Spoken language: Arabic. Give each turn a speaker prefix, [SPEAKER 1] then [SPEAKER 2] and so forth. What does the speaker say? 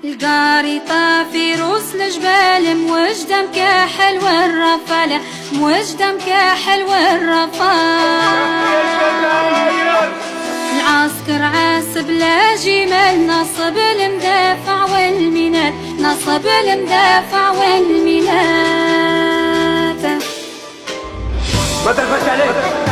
[SPEAKER 1] القاري طافي روس الجبال موجدة مكاحل والرفالة موجدة مكاحل والرفالة العسكر عاسب لا جمال نصب المدافع والمينات نصب المدافع والمينات
[SPEAKER 2] ما تلفت عليك